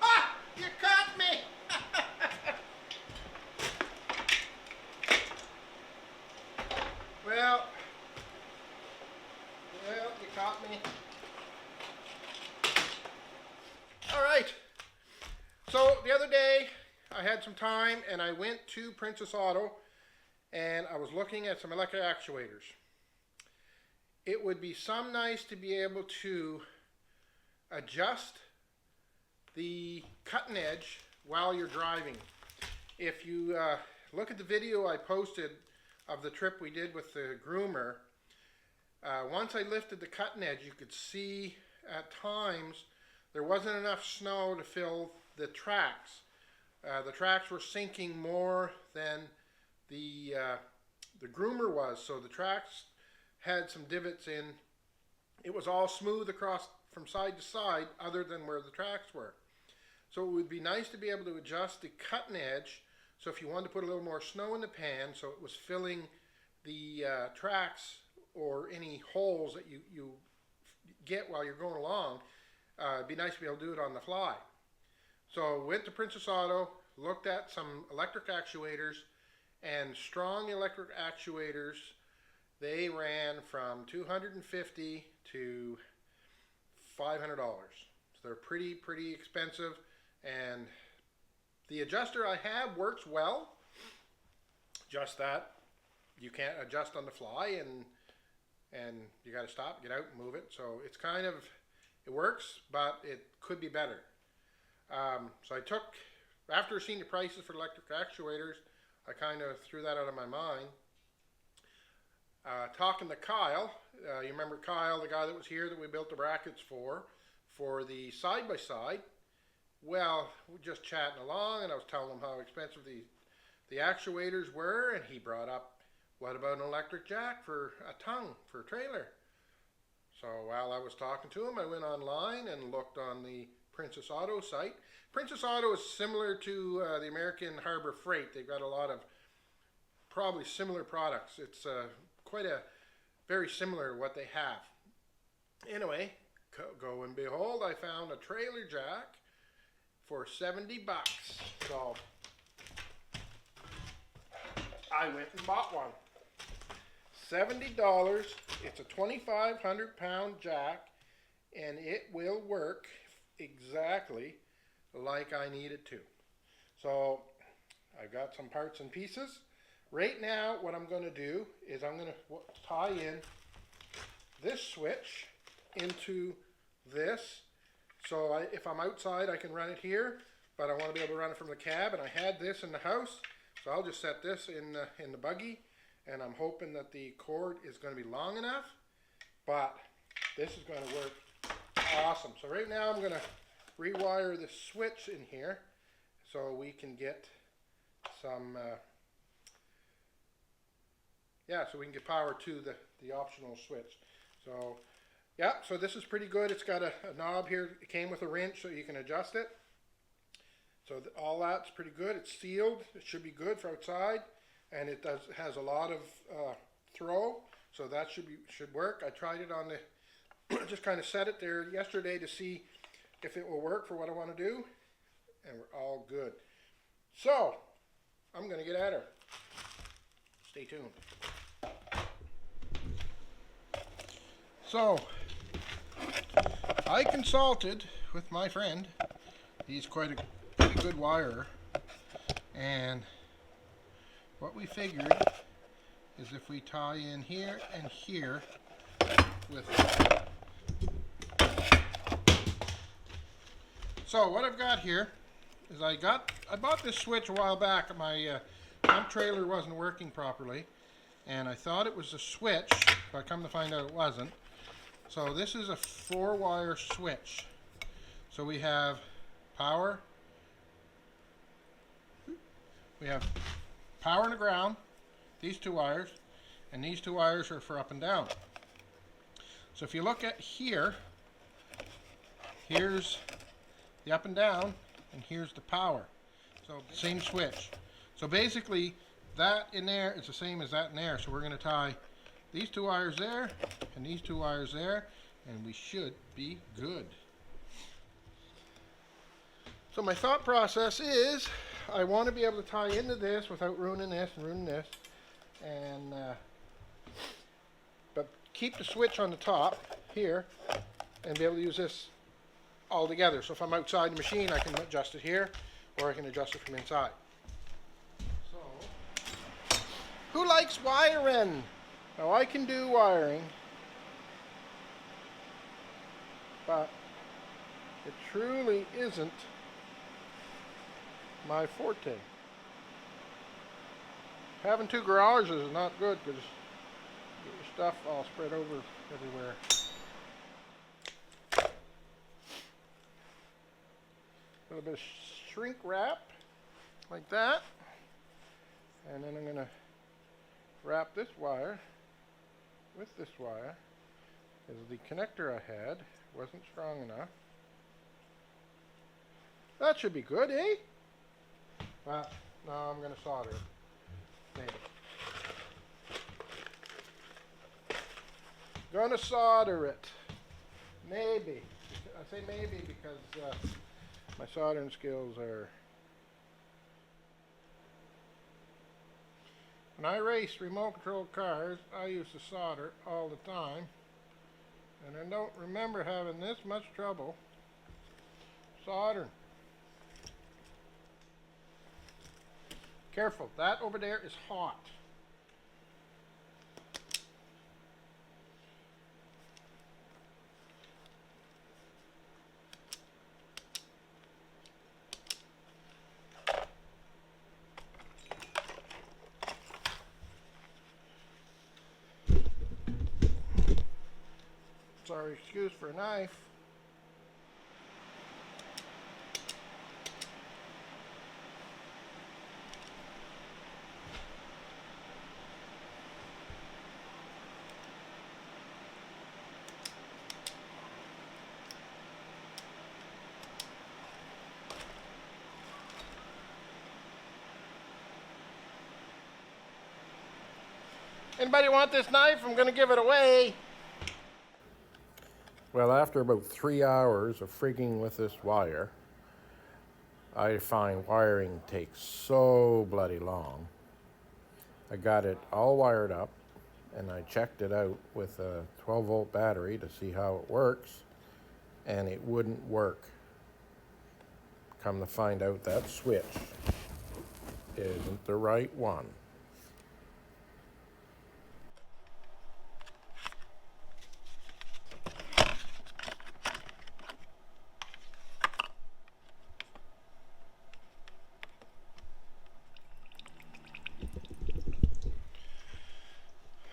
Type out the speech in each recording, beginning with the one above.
Ah! You caught me! Well, you caught me. All right. So the other day, I had some time and I went to Princess Auto and I was looking at some electric actuators. It would be some nice to be able to adjust the cutting edge while you're driving. If you look at the video I posted of the trip we did with the groomer, once I lifted the cutting edge, you could see at times there wasn't enough snow to fill the tracks. The tracks were sinking more than the groomer was, so the tracks had some divots in. It was all smooth across from side to side other than where the tracks were. So it would be nice to be able to adjust the cutting edge, so if you wanted to put a little more snow in the pan so it was filling the tracks or any holes that you get while you're going along, it'd be nice to be able to do it on the fly. So went to Princess Auto, looked at some electric actuators, and strong electric actuators, they ran from $250 to $500. So they're pretty expensive, and the adjuster I have works well. Just that you can't adjust on the fly, and you got to stop, get out, and move it. So it's kind of, it works, but it could be better. So I took, after seeing the prices for electric actuators, I kind of threw that out of my mind. Talking to Kyle, you remember Kyle, the guy that was here that we built the brackets for the side-by-side. Well, we're just chatting along, and I was telling him how expensive the actuators were, and he brought up, what about an electric jack for a tongue, for a trailer? So while I was talking to him, I went online and looked on the Princess Auto site. Princess Auto is similar to the American Harbor Freight. They've got a lot of probably similar products. It's quite a very similar to what they have. Anyway, go and behold, I found a trailer jack for $70. So I went and bought one. $70. It's a 2,500 pound jack, and it will work exactly like I need it to. So I've got some parts and pieces. Right now what I'm going to do is I'm going to tie in this switch into this. So if I'm outside I can run it here, but I want to be able to run it from the cab, and I had this in the house. So I'll just set this in the buggy, and I'm hoping that the cord is going to be long enough, but this is going to work awesome. So right now I'm going to rewire the switch in here so we can get some so we can get power to the optional switch. So yeah, so this is pretty good. It's got a knob here. It came with a wrench so you can adjust it. So all that's pretty good. It's sealed. It should be good for outside, and it has a lot of throw, so that should work. I tried it on the just kind of set it there yesterday to see if it will work for what I want to do, and we're all good. So I'm going to get at her. Stay tuned. So I consulted with my friend. He's quite a pretty good wirer, and what we figured is if we tie in here and here with so what I've got here is I bought this switch a while back. My dump trailer wasn't working properly, and I thought it was a switch, but come to find out it wasn't. So this is a 4-wire switch. So we have power. We have power and a ground, these 2 wires, and these 2 wires are for up and down. So if you look at here, here's the up and down, and here's the power. So same switch. So basically that in there is the same as that in there. So we're going to tie these two wires there and these two wires there, and we should be good. So my thought process is I want to be able to tie into this without ruining this and ruining this, and but keep the switch on the top here and be able to use this all together. So if I'm outside the machine, I can adjust it here, or I can adjust it from inside. So, who likes wiring? Now I can do wiring, but it truly isn't my forte. Having two garages is not good because you get your stuff all spread over everywhere. A little bit of shrink wrap like that, and then I'm going to wrap this wire with this wire because the connector I had wasn't strong enough. That should be good, eh? Well, no, I'm going to solder it. Maybe. Going to solder it. Maybe. I say maybe because my soldering skills are... When I race remote control cars, I used to solder all the time, and I don't remember having this much trouble soldering. Careful, that over there is hot. Sorry, excuse for a knife. Anybody want this knife? I'm going to give it away. Well, after about 3 hours of frigging with this wire, I find wiring takes so bloody long. I got it all wired up, and I checked it out with a 12-volt battery to see how it works, and it wouldn't work. Come to find out that switch isn't the right one.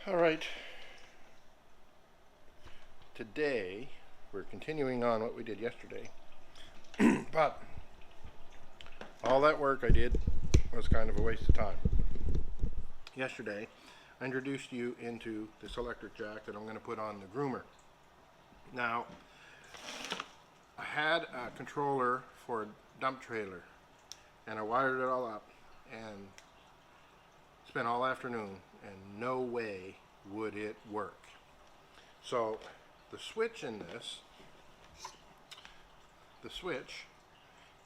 All right, today we're continuing on what we did yesterday, but all that work I did was kind of a waste of time. Yesterday, I introduced you into this electric jack that I'm going to put on the groomer. Now, I had a controller for a dump trailer, and I wired it all up, and spent all afternoon, and no way would it work. So the switch in this, the switch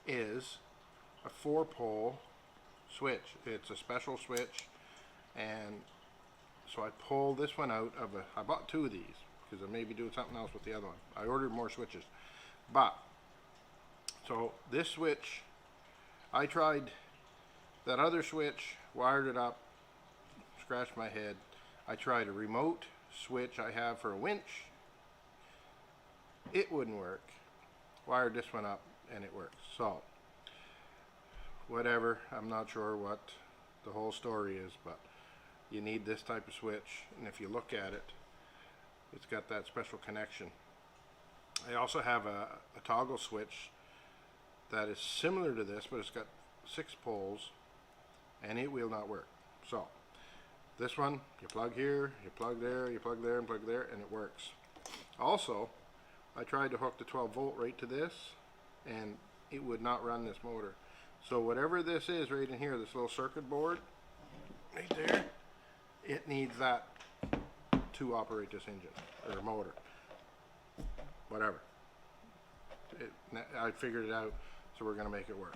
is a 4-pole switch. It's a special switch, and so I pulled this one out of a, I bought 2 of these because I may be doing something else with the other one. I ordered more switches, but so this switch, I tried that other switch, wired it up, scratched my head. I tried a remote switch I have for a winch. It wouldn't work. Wired this one up and it works. So, whatever, I'm not sure what the whole story is, but you need this type of switch, and if you look at it, it's got that special connection. I also have a toggle switch that is similar to this, but it's got 6 poles, and it will not work. So, this one, you plug here, you plug there, you plug there, and plug there, and it works. Also, I tried to hook the 12-volt right to this, and it would not run this motor. So whatever this is right in here, this little circuit board, right there, it needs that to operate this engine or motor. Whatever. I figured it out, so we're going to make it work.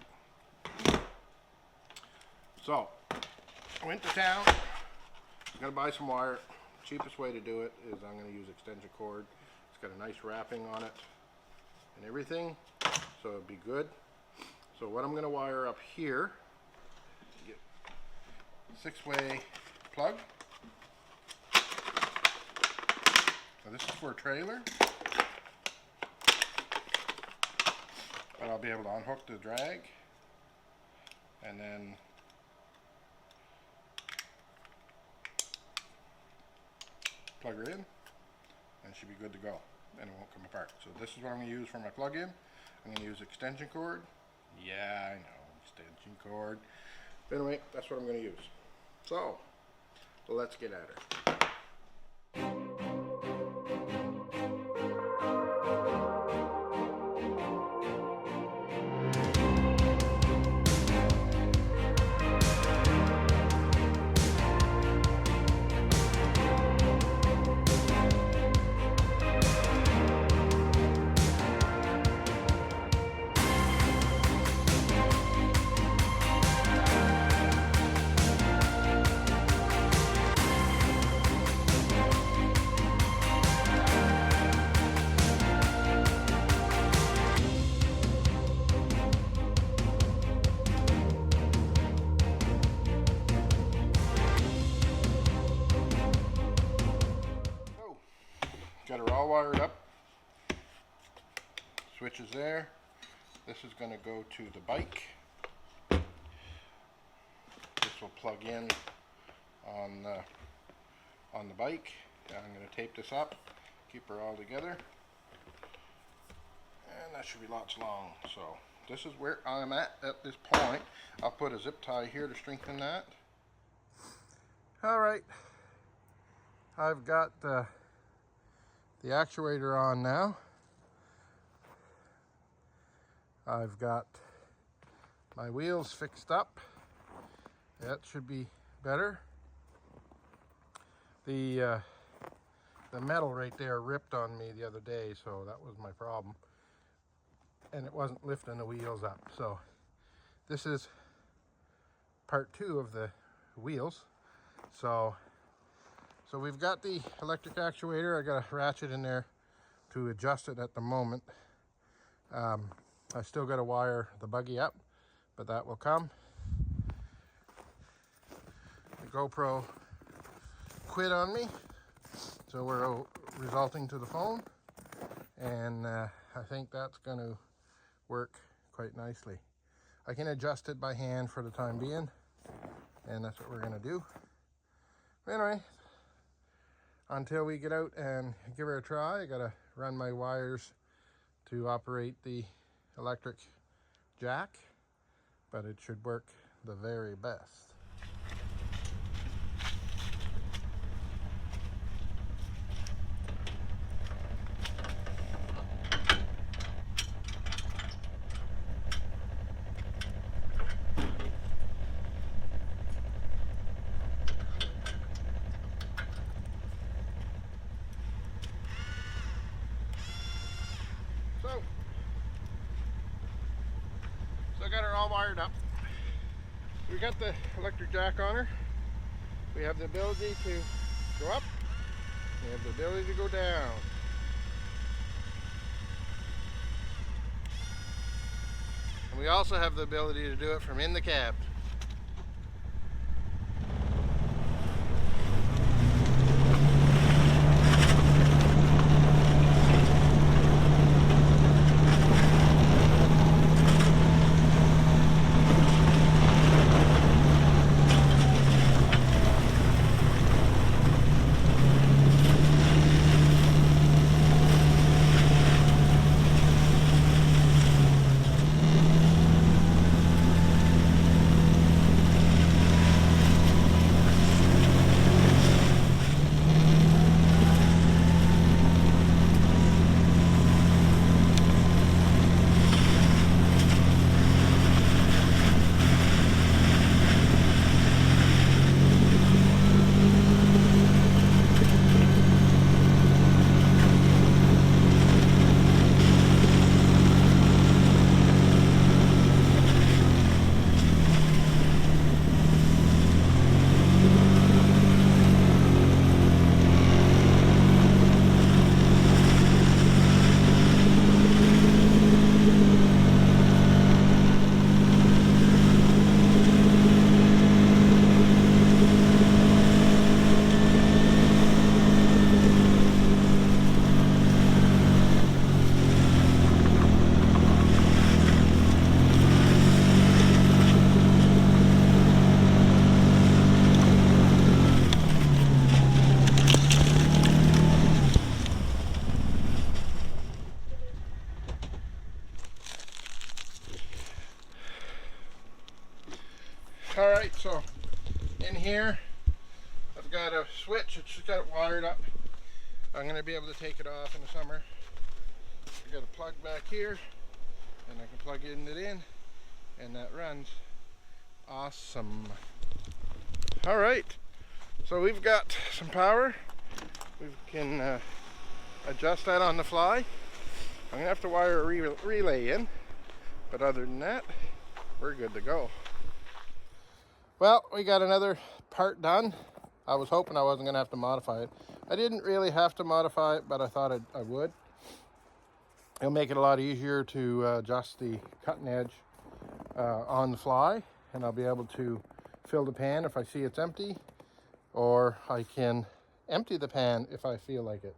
So, I went to town. I'm going to buy some wire. Cheapest way to do it is I'm going to use extension cord. It's got a nice wrapping on it and everything, so it'll be good. So what I'm going to wire up here, get a 6-way plug. So this is for a trailer, but I'll be able to unhook the drag and then plug her in, and it should be good to go, and it won't come apart. So this is what I'm going to use for my plug-in. I'm going to use extension cord. Yeah, I know, extension cord. But anyway, that's what I'm going to use. So let's get at her. Got her all wired up. Switch is there. This is going to go to the bike. This will plug in on the bike. I'm going to tape this up, keep her all together, and that should be lots long. So this is where I'm at this point. I'll put a zip tie here to strengthen that. All right, I've got the actuator on now. I've got my wheels fixed up. That should be better. The metal right there ripped on me the other day, so that was my problem. And it wasn't lifting the wheels up. So this is part 2 of the wheels. So we've got the electric actuator. I got a ratchet in there to adjust it at the moment. I still got to wire the buggy up, but that will come. The GoPro quit on me, so we're resulting to the phone, and I think that's going to work quite nicely. I can adjust it by hand for the time being, and that's what we're going to do. Anyway, until we get out and give her a try, I gotta run my wires to operate the electric jack, but it should work the very best. So I got her all wired up. We got the electric jack on her. We have the ability to go up. We have the ability to go down. And we also have the ability to do it from in the cab. here. I've got a switch, it's just got it wired up. I'm going to be able to take it off in the summer. I've got a plug back here, and I can plug it in, and that runs. Awesome. All right, so we've got some power. We can adjust that on the fly. I'm going to have to wire a relay in, but other than that, we're good to go. Well, we got another part done. I was hoping I wasn't going to have to modify it. I didn't really have to modify it, but I thought I would. It'll make it a lot easier to adjust the cutting edge on the fly, and I'll be able to fill the pan if I see it's empty, or I can empty the pan if I feel like it.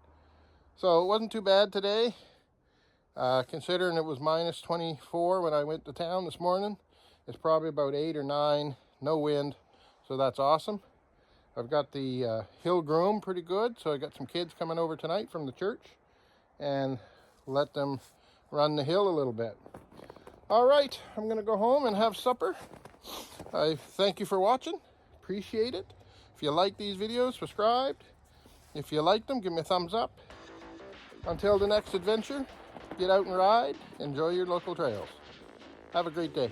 So it wasn't too bad today, considering it was minus 24 when I went to town this morning. It's probably about 8 or 9, no wind, so that's awesome. I've got the hill groom pretty good, so I got some kids coming over tonight from the church, and let them run the hill a little bit. All right, I'm going to go home and have supper. I thank you for watching. Appreciate it. If you like these videos, subscribe. If you like them, give me a thumbs up. Until the next adventure, get out and ride. Enjoy your local trails. Have a great day.